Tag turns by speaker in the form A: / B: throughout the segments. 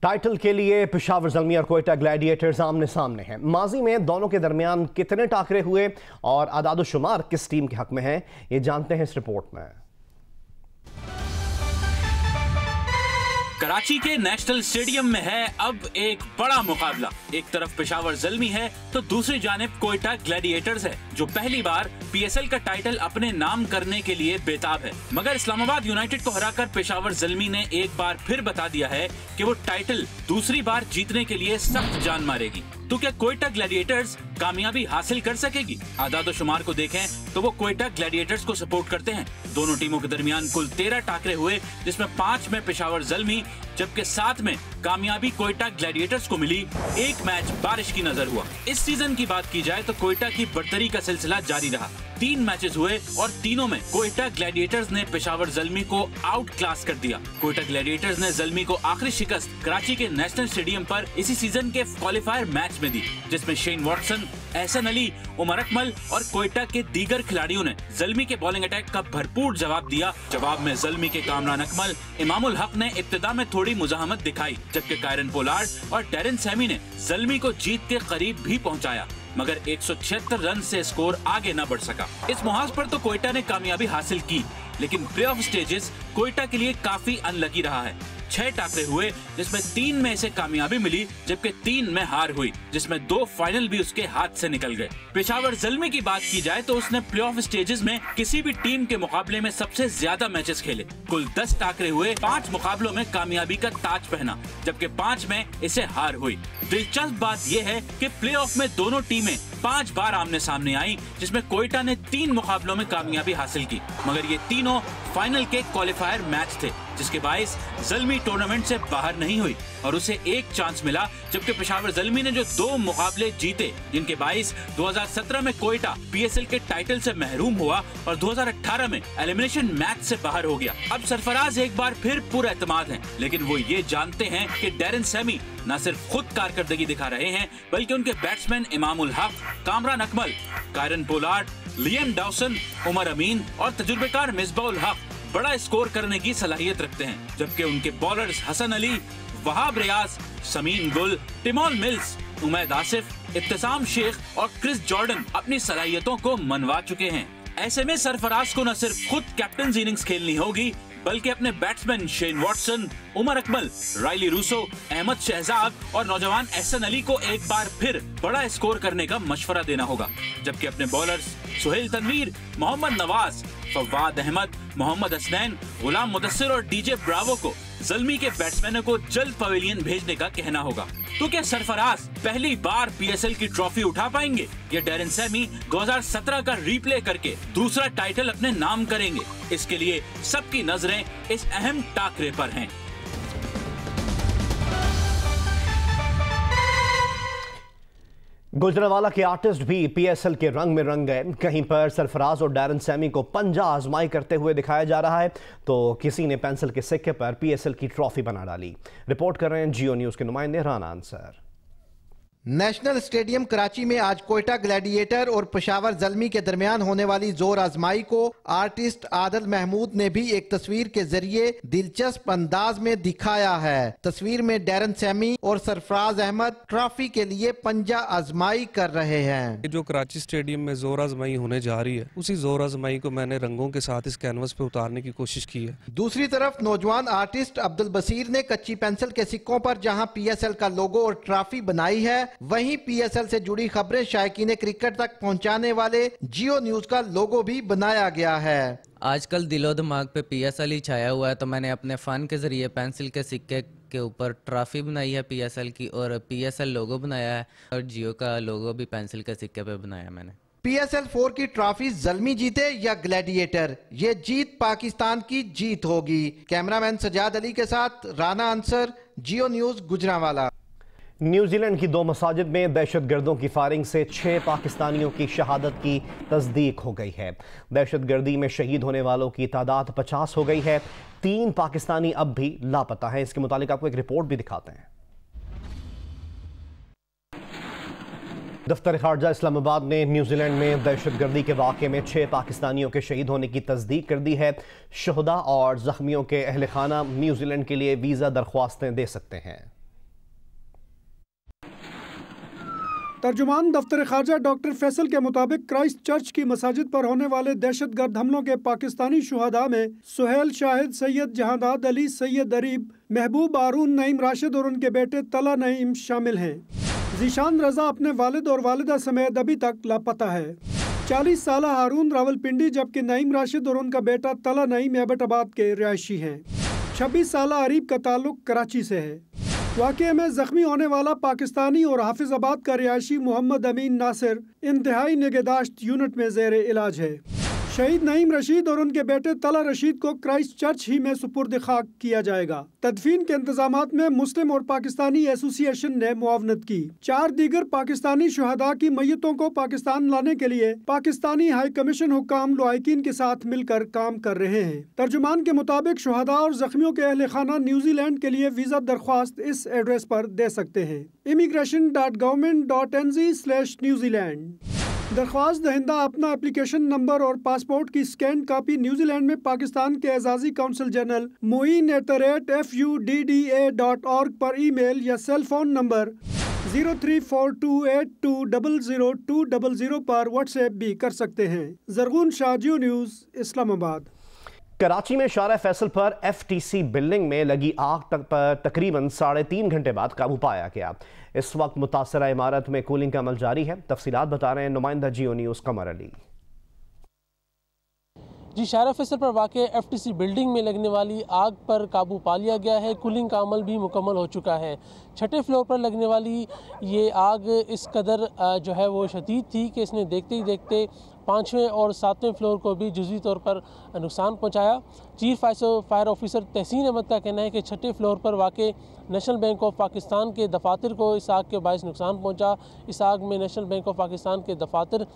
A: Title के लिए पेशावर ज़ल्मी और कोयटा ग्लैडिएटर्स आमने सामने हैं। माजी में दोनों के दरमियान कितने टाकरे हुए और आदाद-ओ-शुमार किस टीम के हक में है, ये जानते हैं इस रिपोर्ट में।
B: कराची के नेशनल स्टेडियम में है अब एक बड़ा मुकाबला। एक तरफ पेशावर ज़ल्मी है तो दूसरी जानिब कोयटा ग्लैडिएटर्स है, जो पहली बार पीएसएल का टाइटल अपने नाम करने के लिए बेताब है। मगर इस्लामाबाद यूनाइटेड को हराकर पेशावर ज़ल्मी ने एक बार फिर बता दिया है कि वो टाइटल दूसरी बार जीतने के लिए सख्त जान मारेगी। तो क्या कोयटा ग्लैडिएटर्स कामयाबी हासिल कर सकेगी? आदाद-ओ-शुमार को देखें तो वो कोयटा ग्लैडिएटर्स को सपोर्ट करते हैं। दोनों टीमों के दरमियान कुल 13 टाकरे हुए, जिसमें 5 में पेशावर ज़ल्मी जबकि 7 में कामयाबी कोयटा ग्लैडिएटर्स को मिली। एक मैच बारिश की नजर हुआ। इस सीजन की बात की जाए तो कोयटा की बढ़तरी का सिलसिला जारी रहा। 3 मैचेस हुए और तीनों में कोयटा ग्लैडिएटर्स ने पेशावर ज़ल्मी को आउट क्लास कर दिया। कोयटा ग्लैडिएटर्स ने ज़ल्मी को आखिरी शिकस्त कराची के नेशनल स्टेडियम पर इसी सीजन के क्वालिफायर मैच में दी, जिसमें शेन वॉटसन, एहसन अली, उमर अकमल और कोयटा के दीगर खिलाड़ियों ने ज़ल्मी के बॉलिंग अटैक का भरपूर जवाब दिया। जवाब में ज़ल्मी के कामरान अकमल, इमामुल हक ने इब्तिदा में थोड़ी मुजाहमत दिखाई, जबकि कायरन पोलार्ड और डैरेन सैमी ने ज़ल्मी को जीत के करीब भी पहुंचाया, मगर 176 रन से स्कोर आगे न बढ़ सका। इस मुहाज पर तो कोयटा ने कामयाबी हासिल की, लेकिन प्लेऑफ स्टेजेस कोयटा के लिए काफी अनलकी रहा है। 6 टाकरे हुए, जिसमें 3 में इसे कामयाबी मिली, जबकि 3 में हार हुई, जिसमें 2 फाइनल भी उसके हाथ से निकल गए। पेशावर ज़ल्मी की बात की जाए तो उसने प्लेऑफ स्टेजेस में किसी भी टीम के मुकाबले में सबसे ज्यादा मैचेस खेले। कुल 10 टाकरे हुए, 5 मुकाबलों में कामयाबी का ताज पहना, जबकि 5 में इसे हार हुई। दिलचस्प बात यह है कि प्लेऑफ में दोनों टीमें 5 बार आमने सामने आई, जिसमें कोयटा ने 3 मुकाबलों में कामयाबी हासिल की, मगर ये तीनों फाइनल के क्वालिफायर मैच थे, जिसके बाइस ज़ल्मी टूर्नामेंट से बाहर नहीं हुई और उसे एक चांस मिला। जबकि पेशावर ज़ल्मी ने जो 2 मुकाबले जीते, जिनके बाइस 2017 में कोयटा पीएसएल के टाइटल से महरूम हुआ और 2018 में एलिमिनेशन मैच से बाहर हो गया। अब सरफराज एक बार फिर पूरा एतमाद हैं, लेकिन वो ये जानते हैं कि डैरेन सैमी न सिर्फ खुद कारकर्दगी दिखा रहे हैं, बल्कि उनके batsman Imamul Haq, Kamran Akmal, Kieron Pollard, Liam Dawson, Umar Amin और तजुर्बेकार मिसबाउल हक बड़ा स्कोर करने की सलाहियत रखते हैं। जबकि उनके बॉलर्स हसन अली, वहाब रियाज, समीन गुल, टिमोल मिल्स, उमैद आसिफ, इब्तिसाम शेख और क्रिस जॉर्डन अपनी सलाहियतों को मनवा चुके हैं। ऐसे में सरफराज को न सिर्फ खुद कैप्टन इनिंग्स खेलनी होगी, बल्कि अपने batsman Shane Watson, Umar Akmal, Rilee Rossouw, Ahmed Shehzad और नौजवान एहसन अली को एक बार फिर बड़ा स्कोर करने का मशवरा देना होगा। जबकि अपने बॉलर्स सुहेल तनवीर, मोहम्मद नवाज, फवाद अहमद, मोहम्मद हसनैन, गुलाम मुदस्सिर और डीजे ब्रावो को ज़ल्मी के बैट्समैनों को जल्द पवेलियन भेजने का कहना होगा। तो क्या सरफराज पहली बार पीएसएल की ट्रॉफी उठा पाएंगे या डैरेन सैमी 2017 का रीप्ले करके दूसरा टाइटल अपने नाम करेंगे? इसके लिए सबकी नजरें इस अहम टाकरे पर हैं।
A: गुजरांवाला के आर्टिस्ट भी पीएसएल के रंग में रंग गए। कहीं पर सरफराज और डैरेन सैमी को पंजा आजमाई करते हुए दिखाया जा रहा है, तो किसी ने पेंसिल के सिक्के पर पीएसएल की ट्रॉफी बना डाली। रिपोर्ट कर रहे हैं जियो न्यूज के नुमाइंदे राना अंसर।
C: नेशनल स्टेडियम कराची में आज कोयटा ग्लैडिएटर और पेशावर ज़ल्मी के दरमियान होने वाली जोर आजमाई को आर्टिस्ट आदिल महमूद ने भी एक तस्वीर के जरिए दिलचस्प अंदाज में दिखाया है। तस्वीर में डैरेन सैमी और सरफराज अहमद ट्रॉफी के लिए पंजा आजमाई कर रहे हैं।
D: जो कराची स्टेडियम में जोर आजमाई होने जा रही है, उसी जोर आजमाई को मैंने रंगों के साथ इस कैनवस पे उतारने की कोशिश की है।
C: दूसरी तरफ नौजवान आर्टिस्ट अब्दुल बसीर ने कच्ची पेंसिल के सिक्कों पर जहां पीएसएल का लोगो और ट्रॉफी बनाई है, वहीं पीएसएल से जुड़ी खबरें शायकीन क्रिकेट तक पहुंचाने वाले जियो न्यूज का लोगो भी बनाया गया है।
E: आजकल दिलो दिमाग पे पीएसएल ही छाया हुआ है, तो मैंने अपने फन के जरिए पेंसिल के सिक्के के ऊपर ट्रॉफी बनाई है पीएसएल की, और पीएसएल लोगो बनाया है, और जियो का लोगो भी पेंसिल के सिक्के पे बनाया मैंने।
C: पीएसएल 4 की ट्रॉफी ज़ल्मी जीते या ग्लैडिएटर, ये जीत पाकिस्तान की जीत होगी। कैमरामैन सजाद अली के साथ राना अंसर, जियो न्यूज, गुजरांवाला।
A: न्यूजीलैंड की 2 मसाजिद में दहशतगर्दों की फायरिंग से 6 पाकिस्तानियों की शहादत की तस्दीक हो गई है। दहशतगर्दी में शहीद होने वालों की तादाद 50 हो गई है। 3 पाकिस्तानी अब भी लापता हैं। इसके मुतालिक आपको एक रिपोर्ट भी दिखाते हैं। दफ्तर खारजा इस्लामाबाद ने न्यूजीलैंड में दहशतगर्दी के वाक़े में 6 पाकिस्तानियों के शहीद होने की तस्दीक कर दी है। शुहदा और जख्मियों के अहल खाना न्यूजीलैंड के लिए वीज़ा दरख्वास्तें दे सकते हैं।
F: तर्जुमान दफ्तर खारजा डॉक्टर फैसल के मुताबिक क्राइस्ट चर्च की मसाजिद पर होने वाले दहशतगर्द हमलों के पाकिस्तानी शुहदा में सुहेल शाहिद, सैयद जहादाद अली, सैयद अरीब, महबूब आरून, नईम राशिद और उनके बेटे तला नईम शामिल हैं। जीशान रजा अपने वालिद और वालिदा समेत अभी तक लापता है। 40 साल हारून रावलपिंडी, जबकि नईम राशिद और उनका बेटा तला नईम एबटाबाद के रिहायशी हैं। 26 साल अरीब का ताल्लुक कराची से है। वाक़े में जख्मी होने वाला पाकिस्तानी और हाफिजाबाद का रिहायशी मोहम्मद अमीन नासिर इंतहाई निगहदाश्त यूनिट में ज़ेर इलाज है। शहीद नईम रशीद और उनके बेटे तला रशीद को क्राइस्ट चर्च ही में सुपुर्द खाक किया जाएगा। तदफीन के इंतजामात में मुस्लिम और पाकिस्तानी एसोसिएशन ने मुआवनत की। 4 दीगर पाकिस्तानी शुहदा की मैयतों को पाकिस्तान लाने के लिए पाकिस्तानी हाई कमीशन हुक्काम लुआइकीन के साथ मिलकर काम कर रहे हैं। तर्जुमान के मुताबिक शुहदा और जख्मियों के अहले खाना न्यूजीलैंड के लिए वीज़ा दरख्वास्त इस एड्रेस पर दे सकते हैं: immigration.government.nz/न्यूजीलैंड। दरख्वास्त दहिंदा अपना एप्लीकेशन नंबर और पासपोर्ट की स्कैन कापी न्यूजीलैंड में पाकिस्तान के एजाजी काउंसिल जनरल moin@fudda.org पर ईमेल या सेल फोन नंबर 034282000200 पर व्हाट्सएप भी कर सकते हैं। ज़रगून शाह, जियो न्यूज़, इस्लामाबाद।
A: कराची में शारा फैसल पर एफटीसी बिल्डिंग में लगी आग तक पर तकरीबन 3.5 घंटे बाद काबू पाया गया। इस वक्त मुतासरा इमारत में कूलिंग का अमल जारी है। तफसीलात बता रहे हैं नुमाइंदा जियो न्यूज़ कमर अली।
G: जी, शारा फैसल पर वाक़े एफटीसी बिल्डिंग में लगने वाली आग पर काबू पा लिया गया है। कूलिंग का अमल भी मुकम्मल हो चुका है। 6ठे फ्लोर पर लगने वाली ये आग इस कदर जो है वो शदीद थी कि इसने देखते ही देखते 5वें और 7वें फ्लोर को भी जुज़ी तौर पर नुकसान पहुंचाया। चीफ फायर ऑफिसर तहसीन अहमद का कहना है कि 6ठे फ्लोर पर वाक़े नेशनल बैंक ऑफ पाकिस्तान के दफातर को इस आग के बायस नुकसान पहुंचा। इस आग में नेशनल बैंक ऑफ पाकिस्तान के दफातर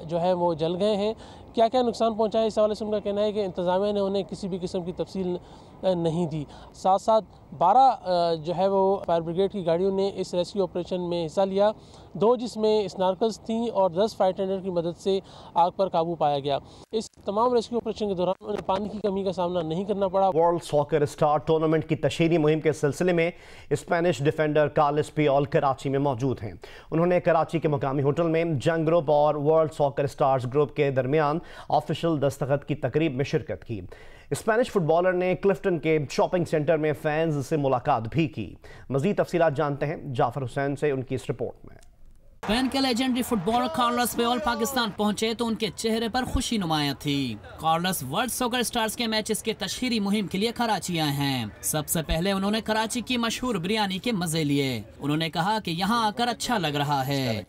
G: जो है वो जल गए हैं। क्या क्या नुकसान पहुंचा है, इस हवाले से उनका कहना है कि इंतज़ामिया ने उन्हें किसी भी किस्म की तफसील नहीं दी। साथ साथ 12 जो है वो फायर ब्रिगेड की गाड़ियों ने इस रेस्क्यू ऑपरेशन में हिस्सा लिया, 2 जिसमें स्नार्कल्स थीं और 10 फायर टेंडर की मदद से आग पर काबू पाया गया। इस तमाम रेस्क्यू ऑपरेशन के दौरान उन्हें पानी की कमी का सामना नहीं करना पड़ा।
A: वर्ल्ड सॉकर स्टार टूर्नामेंट की तशहीरी मुहिम के सिलसिले में स्पेनिश डिफेंडर कार्लोस पियोल कराची में मौजूद हैं। उन्होंने कराची के मुकामी होटल में जंग ग्रुप और वर्ल्ड सॉकर स्टार्स ग्रुप के दरमियान ऑफिशियल दस्तखत की तकरीब में शिरकत की। स्पेनिश फुटबॉलर ने क्लिफ्टन के शॉपिंग सेंटर में फैंस से मुलाकात भी की। मजीद तफसीलात जानते हैं जाफर हुसैन से उनकी इस रिपोर्ट में।
H: स्पेन के लेजेंडरी फुटबॉलर कार्लोस पियोल पाकिस्तान पहुंचे तो उनके चेहरे पर खुशी नुमाया थी। कार्लोस वर्ल्ड सॉकर स्टार्स के मैचेस के तशहीरी मुहिम के लिए कराची आए हैं। सबसे पहले उन्होंने कराची की मशहूर बिरयानी के मजे लिए। उन्होंने कहा कि यहाँ आकर अच्छा लग रहा है।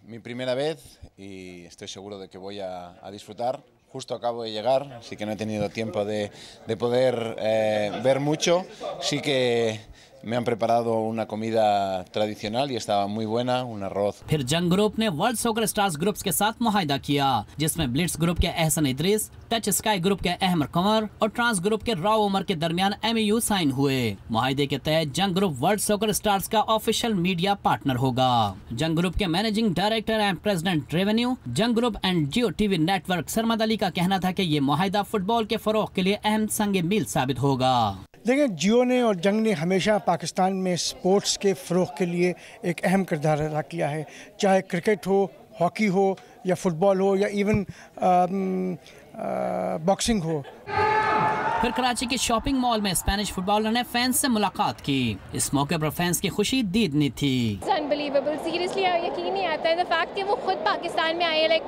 I: Mi primera vez y estoy seguro de que voy a disfrutar. Justo acabo de llegar, así que no he tenido tiempo de poder ver mucho. Sí que me han preparado una comida tradicional y estaba muy buena, un arroz.
H: फिर जंग group ने world soccer stars groups के साथ मुआहिदा किया, जिसमें Blitz group के Ahsan Idrees, Touch Sky group के अहमद कमर और ट्रांस ग्रुप के राव उमर के दरमियान MOU साइन हुए। मुआहिदे के तहत Jang group world soccer stars का ऑफिशियल मीडिया पार्टनर होगा। जंग ग्रुप के managing director and president revenue Jang group and Geo TV network Sarmad Ali का कहना था कि ये मुआहिदा फुटबॉल के फरोग के लिए अहम संग मील साबित होगा।
J: देखिए, जियो ने और जंग ने हमेशा पाकिस्तान में स्पोर्ट्स के फ़रोग़ के लिए एक अहम किरदार अदा किया है, चाहे क्रिकेट हो, हॉकी हो या फुटबॉल हो या इवन बॉक्सिंग हो।
H: फिर कराची के शॉपिंग मॉल में स्पेनिश फुटबॉलर ने फैंस से मुलाकात की। इस मौके पर फैंस की खुशी दीदनी थी।
K: अनबिलीवेबल, सीरियसली यकीन नहीं आता है द फैक्ट कि वो खुद पाकिस्तान में आए। Like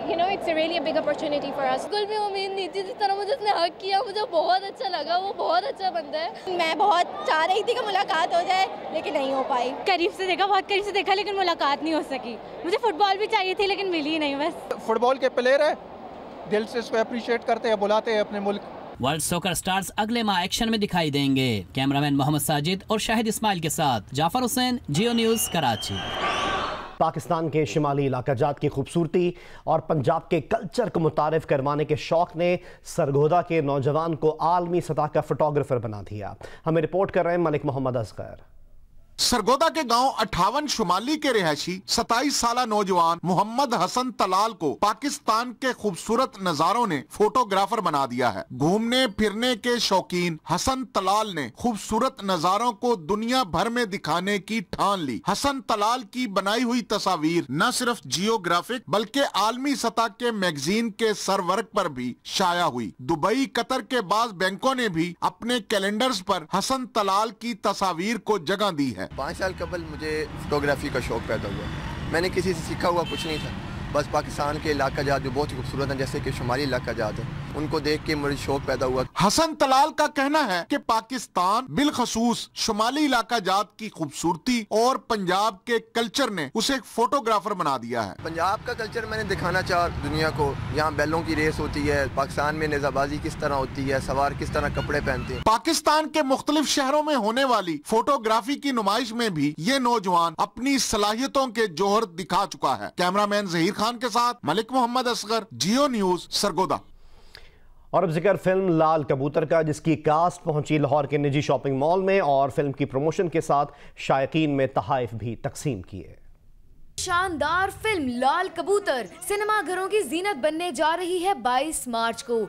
K: you know it's really a big opportunity for us. बिल्कुल भी उम्मीद नहीं थी, जिस तरह मुझे उसने हक किया मुझे बहुत अच्छा लगा। वो बहुत अच्छा बंदा है। मैं बहुत चाह रही थी कि मुलाकात हो जाए लेकिन नहीं हो पाई। करीब से देखा, बहुत करीब से देखा, लेकिन मुलाकात नहीं हो सकी। मुझे फुटबॉल भी चाहिए थी लेकिन मिली नहीं। बस
L: फुटबॉल के प्लेयर है, दिल से इसको अप्रिशिएट करते हैं, बुलाते हैं अपने मुल्क।
H: वर्ल्ड सॉकर स्टार्स अगले माह एक्शन में दिखाई देंगे। कैमरामैन मोहम्मद साजिद और शाहिद इस्माइल के साथ जाफर हुसैन, जियो न्यूज़, कराची।
A: पाकिस्तान के शिमाली इलाका जात की खूबसूरती और पंजाब के कल्चर को मुतारिफ करवाने के शौक ने सरगोदा के नौजवान को आलमी सतह का फोटोग्राफर बना दिया। हमें रिपोर्ट कर रहे हैं मलिक मोहम्मद असगर।
M: सरगोदा के गांव 58 शुमाली के रिहायशी 27 साला नौजवान मोहम्मद हसन तलाल को पाकिस्तान के खूबसूरत नजारों ने फोटोग्राफर बना दिया है। घूमने फिरने के शौकीन हसन तलाल ने खूबसूरत नजारों को दुनिया भर में दिखाने की ठान ली। हसन तलाल की बनाई हुई तस्वीर न सिर्फ जियोग्राफिक बल्कि आलमी सतह के मैगजीन के सरवर्क पर भी शाया हुई। दुबई, कतर के बाद बैंकों ने भी अपने कैलेंडर्स पर हसन तलाल की तस्वीर को जगह दी है।
N: 5 साल कबल मुझे फोटोग्राफी का शौक पैदा हुआ। मैंने किसी से सीखा हुआ कुछ नहीं था, बस पाकिस्तान के इलाका जात जो बहुत ही खूबसूरत हैं, जैसे कि शुमाली इलाका जात है, उनको देख के मुझे शौक पैदा हुआ।
M: हसन तलाल का कहना है कि पाकिस्तान बिलखसूस शुमाली इलाका जात की खूबसूरती और पंजाब के कल्चर ने उसे एक फोटोग्राफर बना दिया है।
N: पंजाब का कल्चर मैंने दिखाना चाहा दुनिया को। यहाँ बैलों की रेस होती है, पाकिस्तान में नेजाबाजी किस तरह होती है, सवार किस तरह कपड़े पहनते हैं।
M: पाकिस्तान के मुख्तलिफ शहरों में होने वाली फोटोग्राफी की नुमाइश में भी ये नौजवान अपनी सलाहियतों के जोहर दिखा चुका है। कैमरामैन जहीर खान के साथ मलिक मोहम्मद असगर, जियो न्यूज, सरगोदा।
A: और अब जिक्र फिल्म लाल कबूतर का, जिसकी कास्ट पहुंची लाहौर के निजी शॉपिंग मॉल में और फिल्म की प्रमोशन के साथ शायकीन में तहाइफ भी तकसीम किए।
O: शानदार फिल्म लाल कबूतर सिनेमाघरों की जीनत बनने जा रही है 22 मार्च को।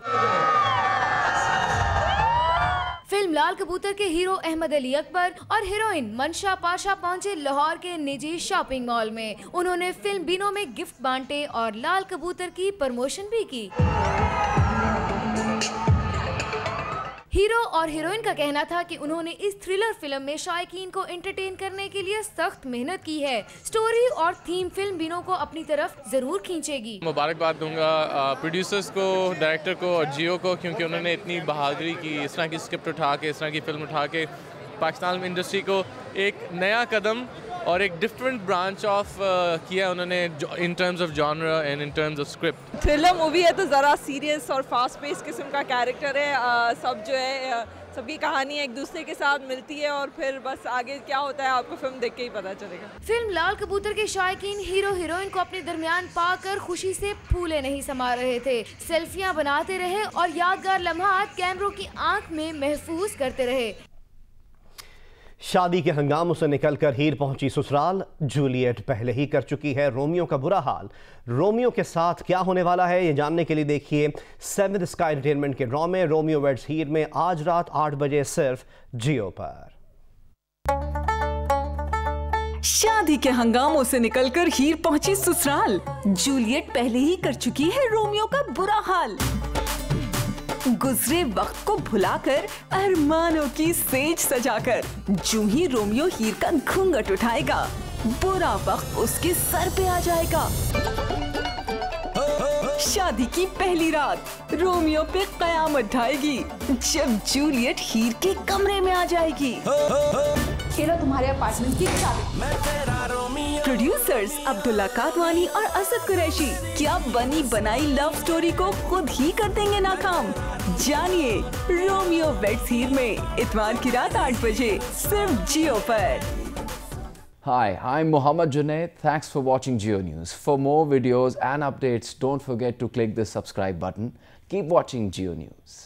O: फिल्म लाल कबूतर के हीरो अहमद अली अकबर और हीरोइन मंशा पाशा पहुंचे लाहौर के निजी शॉपिंग मॉल में। उन्होंने फिल्म बिनों में गिफ्ट बांटे और लाल कबूतर की प्रमोशन भी की। हीरो और हीरोइन का कहना था कि उन्होंने इस थ्रिलर फिल्म में शायकीन को एंटरटेन करने के लिए सख्त मेहनत की है। स्टोरी और थीम फिल्म बिनों को अपनी तरफ जरूर खींचेगी।
P: मुबारकबाद दूंगा प्रोड्यूसर्स को, डायरेक्टर को और जियो को, क्योंकि उन्होंने इतनी बहादुरी की, इस तरह की स्क्रिप्ट उठा के, इस तरह की फिल्म उठा के पाकिस्तान इंडस्ट्री को एक नया कदम और एक डिफरेंट ब्रांच ऑफ किया उन्होंने in terms of genre and in terms of script.
Q: Thriller movie है तो ज़रा सीरियस और फास्ट पेस किस्म का कैरेक्टर है। सब जो है सबकी कहानी एक दूसरे के साथ मिलती है और फिर बस आगे क्या होता है आपको फिल्म देख के ही पता चलेगा।
O: फिल्म लाल कबूतर के शायकीन हीरो हीरोइन को अपने दरमियान पाकर खुशी से फूले नहीं समा रहे थे। सेल्फियां बनाते रहे और यादगार लम्हात कैमरों की आंख में महफूज करते रहे।
A: शादी के हंगामों से निकलकर हीर पहुंची ससुराल। जूलियट पहले ही कर चुकी है रोमियो का बुरा हाल। रोमियो के साथ क्या होने वाला है, ये जानने के लिए देखिए 7th स्काई एंटरटेनमेंट के ड्रामे रोमियो वेड्स हीर में आज रात 8 बजे सिर्फ जियो पर।
R: शादी के हंगामों से निकलकर हीर पहुंची ससुराल। जूलियट पहले ही कर चुकी है रोमियो का बुरा हाल। गुजरे वक्त को भुलाकर अरमानों की सेज सजाकर जूं ही रोमियो हीर का घूंघट उठाएगा, बुरा वक्त उसके सर पे आ जाएगा। शादी की पहली रात रोमियो पे कयामत ढाएगी जब जूलियट हीर के कमरे में आ जाएगी।
S: तुम्हारे अपार्टमेंट की चाबी।
R: प्रोड्यूसर्स अब्दुल्ला कादवानी और असद कुरैशी क्या बनी बनाई लव स्टोरी को खुद ही कर देंगे नाकाम। जानिए रोमियो वेड्स हीर में इतवार की रात 8 बजे सिर्फ जियो पर।
T: Hi, I'm Mohammad Junaid. Thanks for watching Geo News. For more videos and updates, don't forget to click the subscribe button. Keep watching Geo News.